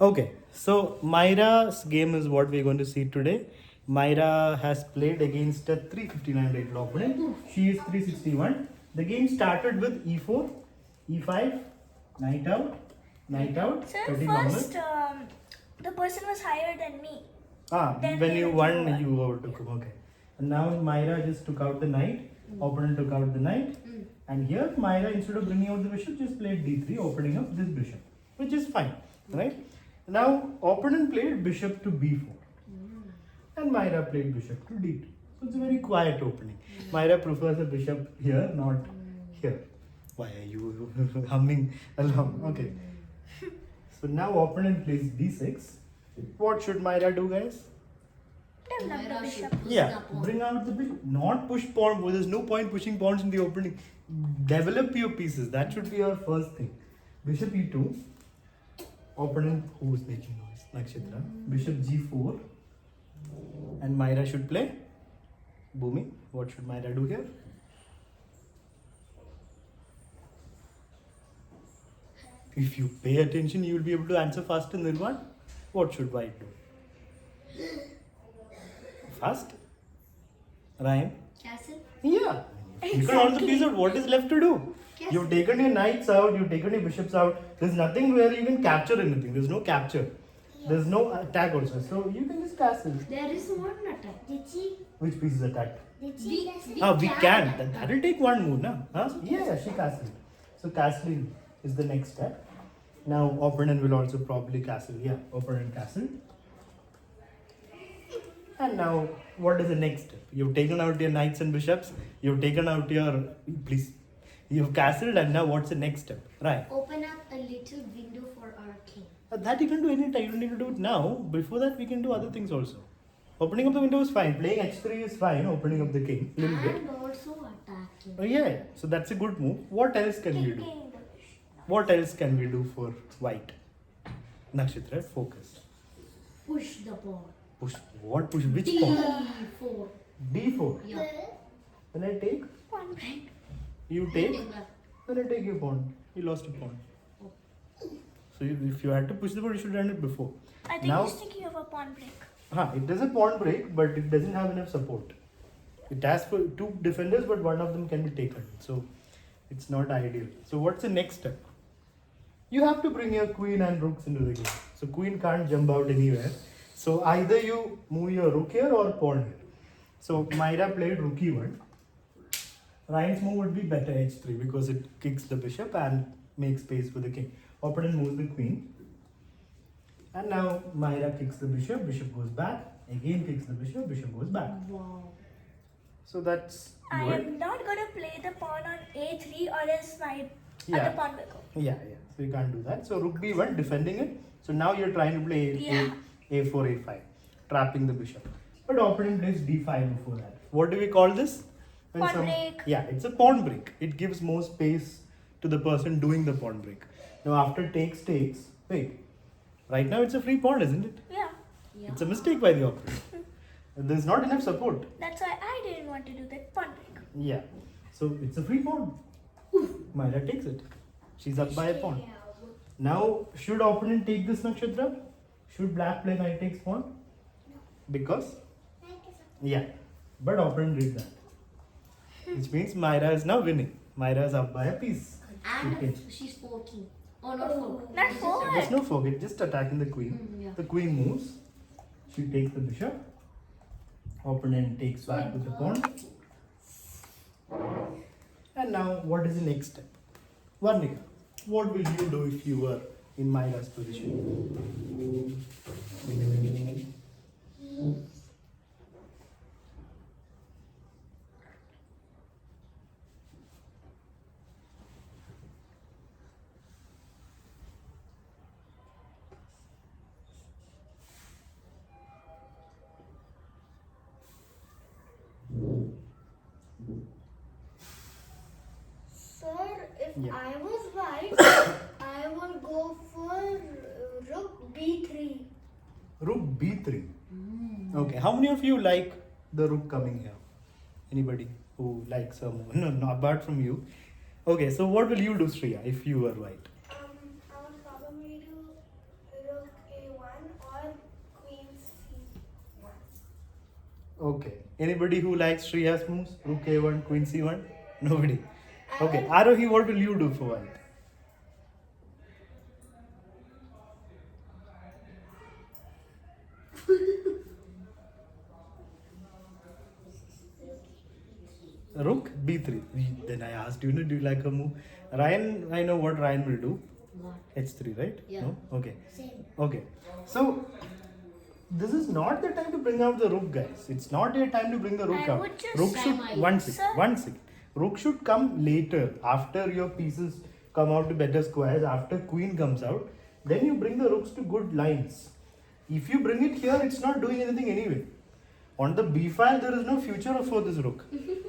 Okay, so Myra's game is what we're going to see today. Myra has played against a 359 rated opponent. She is 361. The game started with e4, e5, knight out, Sir, 30 first normal. the person was higher than me. When they you went won, over. you overtook him. Okay. And now Myra just took out the knight. Opponent took out the knight. And here Myra, instead of bringing out the bishop, just played d3, opening up this bishop, which is fine, right? Now opponent played bishop to b4, and Myra played bishop to d2. So it's a very quiet opening. Myra prefers a bishop here, not here. Why are you humming along? Okay. So now opponent plays d6. What should Myra do, guys? Develop the bishop. Yeah, bring out the bishop. Not push pawn. There's no point pushing pawns in the opening. Develop your pieces. That should be your first thing. Bishop e2. Opponent who's making noise? Nakshatra. Bishop g4. And Myra should play Bhumi. What should Myra do here? If you pay attention, you will be able to answer faster, Nirvan. What should White do? Fast? Ryan? Castle? Yeah. You can also piece out what is left to do. Yes. You've taken your knights out, you've taken your bishops out. There's nothing where you can capture anything. There's no capture. There's no attack also. So you can just castle. There is one attack. Did she? Which piece is attacked? Did We- she? castle? We can. That will take one move, na? Huh? Yeah, she castled. So castling is the next step. Now opponent will also probably castle. Yeah, opponent castled. And now, what is the next step? You've taken out your knights and bishops. You've taken out your... Please. You've castled, and now what's the next step? Right. Open up a little window for our king. That you can do anytime. You don't need to do it now. Before that, we can do other things also. Opening up the window is fine. Playing h3 is fine. Opening up the king. Little bit. And also attacking. Oh, yeah. So that's a good move. What else can we do? Taking the bishop. What else can we do for white? Nakshatra, focus. Push the pawn. Push. What push? Which pawn? D4. D4. Yeah. Then I take. Pawn break. You take. Take that. Then I take your pawn. You lost a pawn. So if you had to push the pawn, you should have done it before. I think Now- he's thinking of a pawn break. It does a pawn break, but it doesn't have enough support. It has for two defenders, but one of them can be taken. So it's not ideal. So what's the next step? You have to bring your queen and rooks into the game. So queen can't jump out anywhere. So either you move your rook here or pawn here. So Myra played rook e1. Ryan's move would be better h3 because it kicks the bishop and makes space for the king. Opponent moves the queen. And now Myra kicks the bishop, bishop goes back, again kicks the bishop, bishop goes back. Wow. So that's I good. am not gonna play the pawn on a3 or else my Yeah. other pawn will go. Yeah. So you can't do that. So rook b1, defending it. So now you're trying to play Yeah. a4, a5, trapping the bishop. But opponent plays d5 before that. What do we call this? When Pawn break. Yeah, it's a pawn break. It gives more space to the person doing the pawn break. Now after takes, wait. Right now it's a free pawn, isn't it? Yeah. Yeah. It's a mistake by the opponent. There's not enough support. That's why I didn't want to do that pawn break. Yeah. So it's a free pawn. Myra takes it. She's up by a pawn. Now, should opponent take this nakshatra? Should black play knight takes pawn? Because? Yeah. But opponent did that. Which means Myra is now winning. Myra is up by a piece. Okay. And she's forking. Oh, not fork. Not forward. There's no forget, just attacking the queen. Yeah. The queen moves. She takes the bishop. Opponent takes back with the pawn. And now, what is the next step? Varnika, what will you do if you were in Myra's position? Sir, if Yeah. I was right, I would go for rook b3. Rook b3. Okay, how many of you like the rook coming here? Anybody who likes a move? No, apart from you. Okay, so what will you do, Shreya, if you were right? I would probably do rook Okay. Anybody who likes Shreya's moves? Rook A1, Queen C1? Nobody. Okay. Arohi, what will you do for white? Rook B3. Then I asked you, do you like a move? Ryan, I know what Ryan will do. What? H3, right? Yeah. No? Okay. Same. Okay. So, this is not the time to bring out the rook, guys. It's not your time to bring the rook I out. would just Rook say should my- one second. Sir. One second. Rook should come later, after your pieces come out to better squares, after queen comes out. Then you bring the rooks to good lines. If you bring it here, it's not doing anything anyway. On the b file, there is no future for this rook.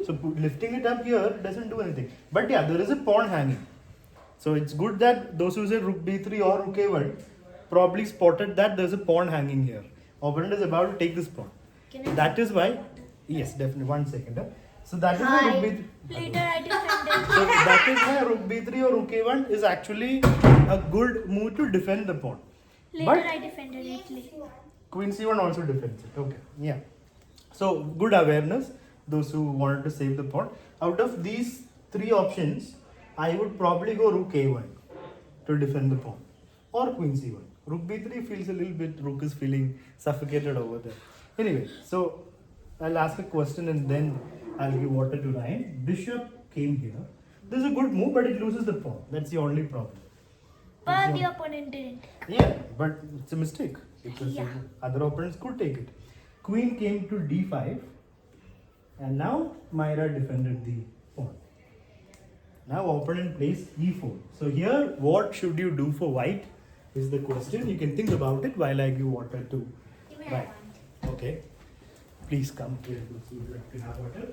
So lifting it up here doesn't do anything. But yeah, there is a pawn hanging. So it's good that those who say rook b3 or rook a1 probably spotted that there's a pawn hanging here. Opponent is about to take this pawn. Can I- That is why, yes, definitely. 1 second. So that is why rook b3. Later I defended. So that is why rook b3 or rook a1 is actually a good move to defend the pawn. Later But I defended Italy. Queen c1 also defends it. Okay, yeah. So good awareness. Those who wanted to save the pawn. Out of these three options, I would probably go rook a1 to defend the pawn, or queen c1. Rook b3 feels a little bit. Rook is feeling suffocated over there. Anyway, so I'll ask a question and then I'll give water to Ryan. Bishop came here. This is a good move, but it loses the pawn. That's the only problem. But the opponent didn't. Yeah, but it's a mistake because Yeah. other opponents could take it. Queen came to d5, and now Myra defended the pawn. Now opponent plays e4. So here, what should you do for white is the question. You can think about it while I give water to Ryan. Okay, please come here. Would you like to have water?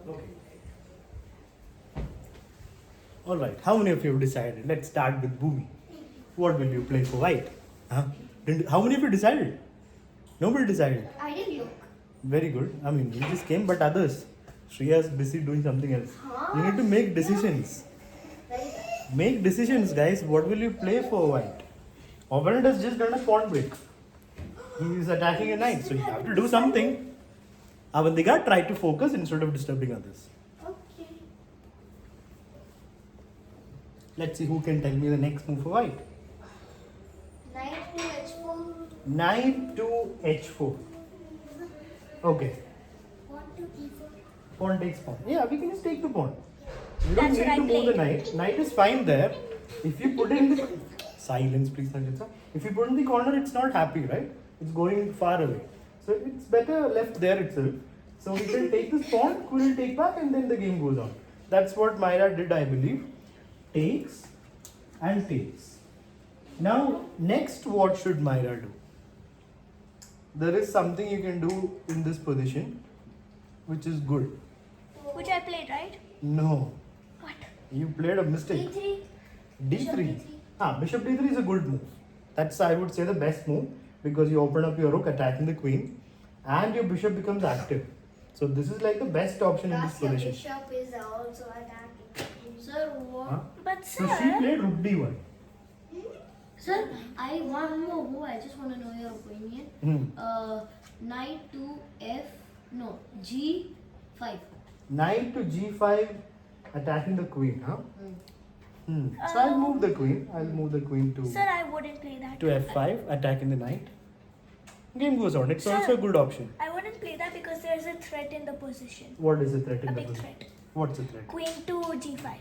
Okay. All right. How many of you have decided? Let's start with Bhumi. What will you play for white? Huh? How many of you decided? Nobody decided. I didn't look. Very good. I mean, you just came, but others. Shreya is busy doing something else. You need to make decisions. Make decisions, guys. What will you play for white? Opponent has just done a pawn break. He is attacking a knight, so you have to do something. Avantika, try to focus instead of disturbing others. Okay. Let's see who can tell me the next move for white. Knight to h4. Knight to h4. Okay. Pawn to e4. Pawn takes pawn. Yeah, we can just take the pawn. We don't That's need what to I move the played. knight. Knight is fine there. If you put it in the silence, please, Sanjita. If you put it in the corner, it's not happy, right? It's going far away. So it's better left there itself. So we can take this pawn, queen will take back, and then the game goes on. That's what Myra did, I believe. Takes and takes. Now, next, what should Myra do? There is something you can do in this position, which is good. Which I played, right? No, What? you played a mistake. d3. D3. Bishop D3 is a good move. That's, I would say, the best move because you open up your rook attacking the queen and your bishop becomes active. So this is like the best option in this Plus your position. bishop is also attacking. Sir, what? Huh? But So sir, she played rook D1. Sir, I one more move. I just want to know your opinion. Hmm. Knight to G5. Knight to G5 attacking the queen, huh? So I'll move the queen. I'll move the queen sir, I wouldn't play that. to F5, attacking the knight. Game goes on. It's Sir. also a good option. I wouldn't play that because there's a threat in the position. What is the threat in A the big position? threat. What's the threat? Queen to G5.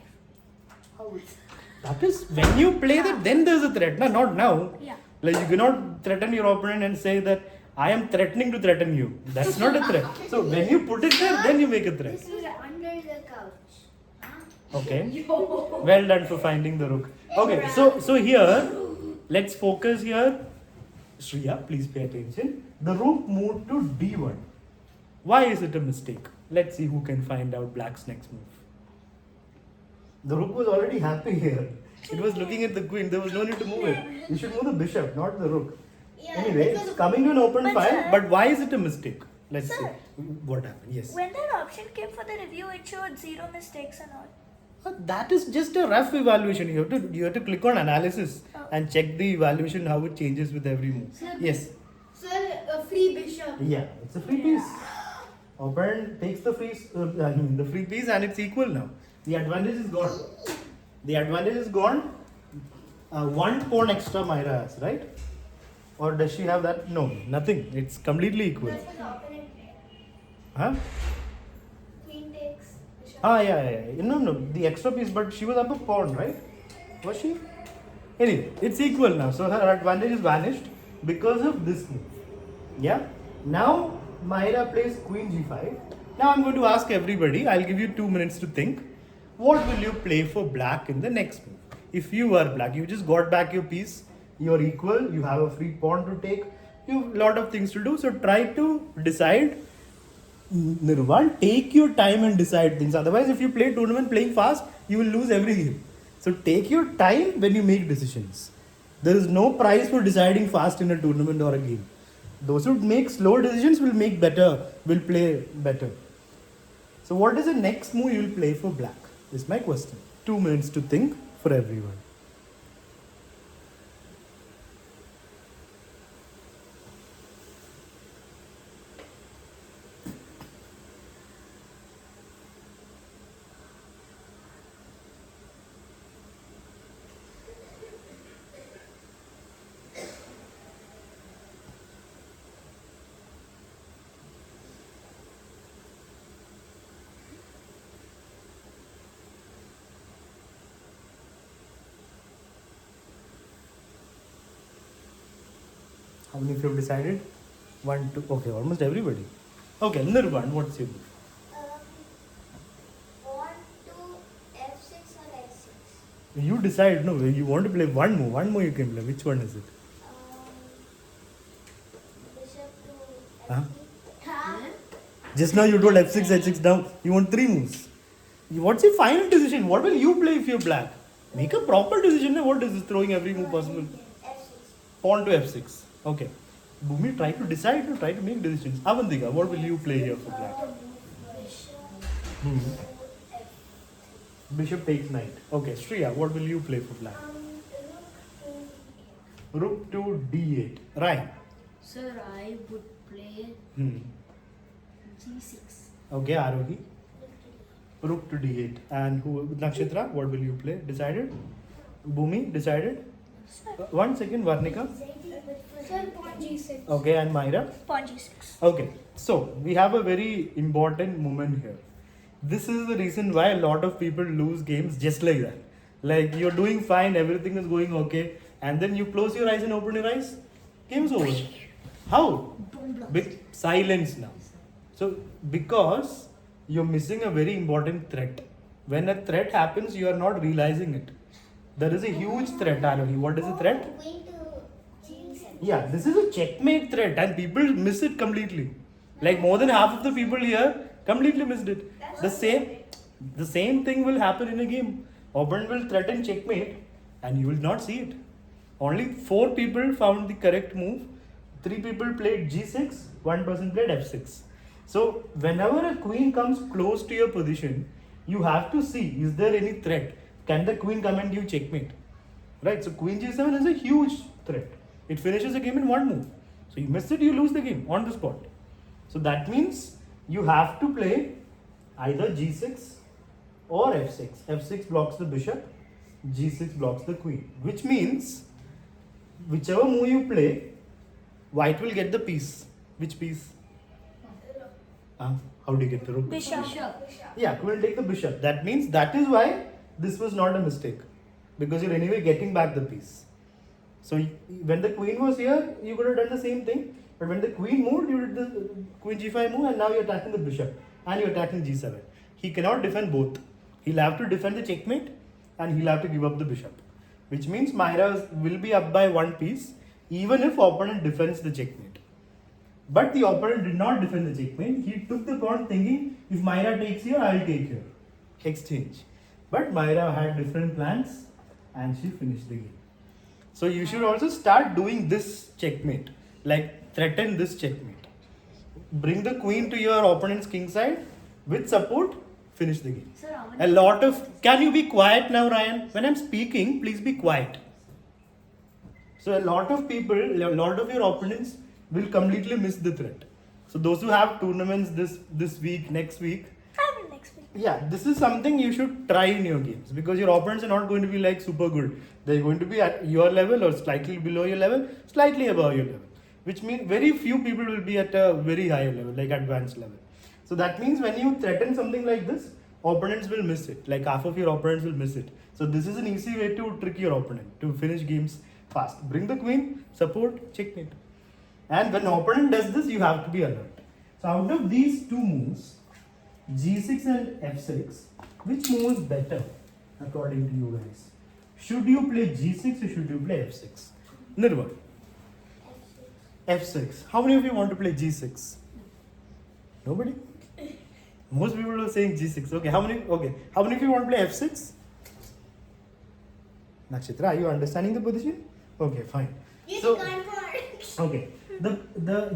That is when you play that, then there's a threat. No, not now. Yeah. Like you cannot threaten your opponent and say that I am threatening to threaten you. That's not a threat. So when you put it there, then you make a threat. This is under the couch. Okay. Well done for finding the rook. Okay, so here, let's focus here. Shreya, please pay attention. The rook moved to D1. Why is it a mistake? Let's see who can find out black's next move. The rook was already happy here. It was looking at the queen. There was no need to move it. You should move the bishop, not the rook. Yeah, Anyway, because it's coming to an open But file. sir- But why is it a mistake? Let's Sir. see. What happened? Yes. When that option came for the review, it showed 0 mistakes and all. That is just a rough evaluation. You have to click on analysis Oh. and check the evaluation how it changes with every move. Sir, Yes. Sir, a free bishop. Yeah, it's a free piece. Opponent takes the the free piece and it's equal now. The advantage is gone. The advantage is gone. One pawn extra Myra has, right? Or does she have that? No, nothing. It's completely equal. That's what the opponent did. Huh? Queen takes bishop. Yeah. No. The extra piece, but she was up a pawn, right? Was she? Anyway, it's equal now. So her advantage is vanished because of this move. Yeah. Now Myra plays Queen G5. Now I'm going to ask everybody. I'll give you 2 minutes to think. What will you play for black in the next move? If you are black, you just got back your piece. You're equal. You have a free pawn to take. You have a lot of things to do. So try to decide. Nirvan, take your time and decide things. Otherwise, if you play tournament playing fast, you will lose every game. So take your time when you make decisions. There is no prize for deciding fast in a tournament or a game. Those who make slow decisions will play better. So what is the next move you will play for black? Is my question. 2 minutes to think for everyone. How many of you have decided? 1, 2. Okay, almost everybody. Okay, Nirvan, what's your move? Pawn to f6 or h6. You decide, no, you want to play one move you can play. Which one is it? Bishop to Huh? f3. Just now you told f6, h6 down. You want 3 moves. What's your final decision? What will you play if you're black? Make a proper decision. What is this throwing every move possible? f6. Pawn to f6. Okay. Bhumi, try to decide, try to make decisions. Avantika, what will you play here for black? Bishop Hmm. to f3. Bishop takes knight. Okay, Shreya, what will you play for black? Rook to Rook to d8. Ryan. Sir, I would play Hmm. G6. Okay, Arohi. Rook to d8. And who? Nakshatra, what will you play? Decided? Bhumi, decided? 1 second, Varnika. Sir, pawn g6. Okay, and Myra? Pawn G6. Okay, so we have a very important moment here. This is the reason why a lot of people lose games just like that. Like you're doing fine, everything is going okay, and then you close your eyes and open your eyes, game's over. How? Big silence now. So because you're missing a very important threat. When a threat happens, you are not realizing it. There is a huge threat, Arohi. What is the threat? Queen to g7. Yeah, this is a checkmate threat and people miss it completely. Like more than half of the people here completely missed it. The same thing will happen in a game. Opponent will threaten checkmate and you will not see it. Only 4 people found the correct move. 3 people played g6, 1 person played f6. So whenever a queen comes close to your position, you have to see, is there any threat? Can the queen come and give checkmate? Right, so queen g7 is a huge threat. It finishes the game in 1 move. So you miss it, you lose the game on the spot. So that means you have to play either g6 or f6. f6 blocks the bishop, g6 blocks the queen. Which means, whichever move you play, white will get the piece. Which piece? How do you get the rook? Bishop. Yeah, queen will take the bishop. That means that is why this was not a mistake. Because you're anyway getting back the piece. So when the queen was here, you could have done the same thing. But when the queen moved, you did the queen g5 move and now you're attacking the bishop. And you're attacking g7. He cannot defend both. He'll have to defend the checkmate and he'll have to give up the bishop. Which means Myra will be up by 1 piece even if opponent defends the checkmate. But the opponent did not defend the checkmate. He took the pawn thinking, if Myra takes here, I'll take here. Exchange. But Myra had different plans and she finished the game. So you should also start doing this checkmate, like threaten this checkmate. Bring the queen to your opponent's king side with support, finish the game. Sir, how A many lot of, can you be quiet now, Ryan? When I'm speaking, please be quiet. So a lot of people, a lot of your opponents will completely miss the threat. So those who have tournaments this week, next week, Have it next week. yeah, this is something you should try in your games because your opponents are not going to be like super good. They're going to be at your level or slightly below your level, slightly above your level. Which means very few people will be at a very high level, like advanced level. So that means when you threaten something like this, opponents will miss it. Like half of your opponents will miss it. So this is an easy way to trick your opponent to finish games fast. Bring the queen, support, checkmate. And when opponent does this, you have to be alert. So out of these two moves, G6 and F6, which move is better according to you guys? Should you play G6 or should you play F6? Nirval. F6. How many of you want to play G6? Nobody? Most people are saying G6. Okay, how many? Okay, how many of you want to play F6? Nakshatra, are you understanding the position? Okay, fine. So, okay, the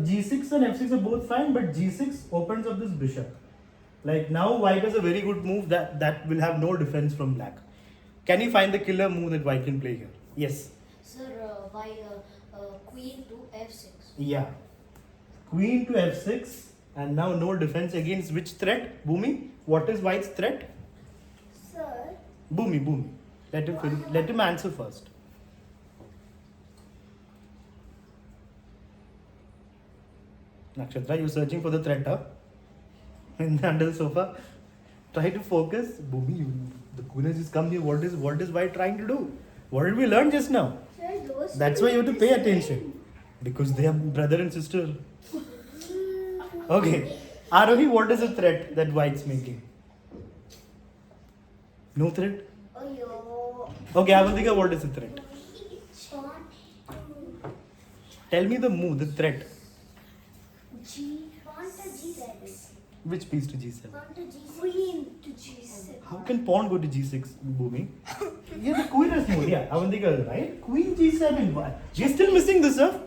G6 and F6 are both fine, but G6 opens up this bishop. Like now, white has a very good move that will have no defense from black. Can you find the killer move that white can play here? Yes. Sir, why queen to f6? Yeah. Queen to F6, and now no defense against which threat? Bhumi. What is white's threat? Sir, Bhumi. Let him answer first. Nakshatra, you searching for the threat, huh? Under the sofa. Try to focus. Bhumi, the queen has just come here. What is white trying to do? What did we learn just now? sir, those That's why you have to pay attention. Because they are brother and sister. Okay. Arohi, what is the threat that white's making? No threat? Oh, yo. Okay, Avantika, what is the threat? Tell me the move, the threat. Pawn to G7. Which piece to G7? Pawn to G6. queen to G6. How can pawn go to G6, Bhumi? Yeah, the queen has moved. Yeah, Avantika is right. Queen G7. Why? We're still missing this, sir.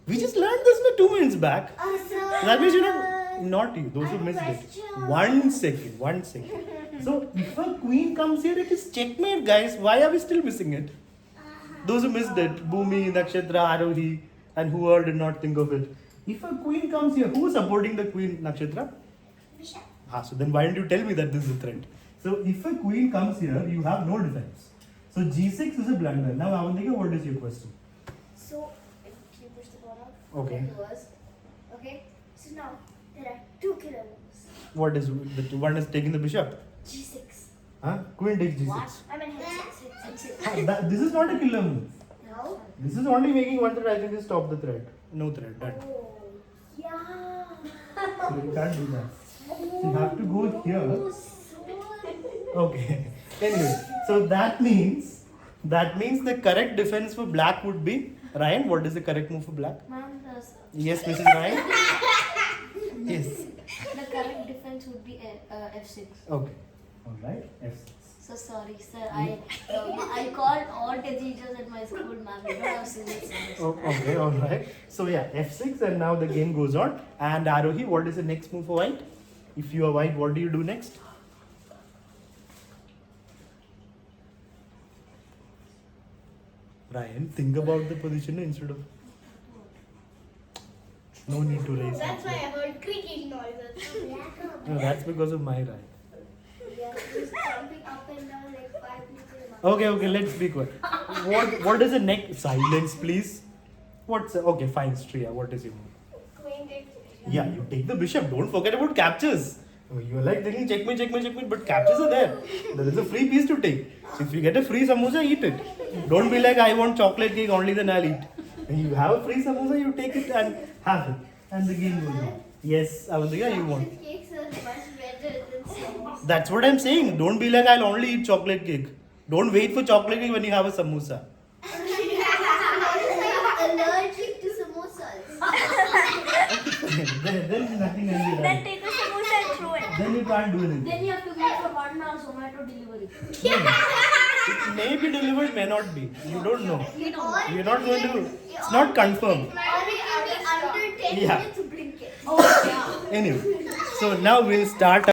We just learned this 2 minutes back. That means you know, not you, those who missed it. 1 second, 1 second. So if a queen comes here, it is checkmate, guys. Why are we still missing it? Those who missed it, Bhumi, Nakshatra, Arohi, and whoever did not think of it. If a queen comes here, who is supporting the queen, Nakshatra? Bishop. So then why didn't you tell me that this is a threat? So if a queen comes here, you have no defense. So G6 is a blunder. Now Avantika, what is your question? So, if you push the pawn out, Okay. it was. Okay, so now there are two killer moves. What is the one is taking the bishop? G6. Huh? Queen takes G6. What? I mean, H6. This is not a killer move. No? This is only making one threat. I can just stop the threat. No threat. Done. Oh, yeah. So you can't do that. So you have to go here. Okay. Anyway, so that means the correct defense for black would be Ryan. What is the correct move for black? Ma'am, Yes, Mrs. Ryan. Yes. the correct defense would be f6. Okay. All right. F6. So sorry, sir. I called all the teachers at my school, ma'am. We don't have scissors. Okay. All right. So yeah, F6, and now the game goes on. And Arohi, what is the next move for white? If you are white, what do you do next? Ryan, think about the position instead of. No need to raise. That's why I heard creaking noises. No, that's because of my Ryan. Yeah, he's jumping up and down like 5 people. Okay, let's be quiet. What is the next? Silence, please. Okay, fine, Striya. What is your move? Queen takes Yeah, you take the bishop. Don't forget about captures. You're like thinking checkmate, but captures are there. There is a free piece to take. So if you get a free samosa, eat it. Don't be like, I want chocolate cake, only then I'll eat. When you have a free samosa, you take it and have it. And the game goes on. Yes, Avantika, you want. Chocolate cakes are much better than samosa. That's what I'm saying. Don't be like, I'll only eat chocolate cake. Don't wait for chocolate cake when you have a samosa. Allergic to samosas. then nothing can be Then done. take a samosa and throw it. Then you can't do anything. Then you have to wait for 1 hour Zomato delivery. It's may be delivered, may not be. You don't know. You know. You're not going to. It's not confirmed. Under 10 Yeah. minutes, blink it. Oh, yeah. Anyway, so now we'll start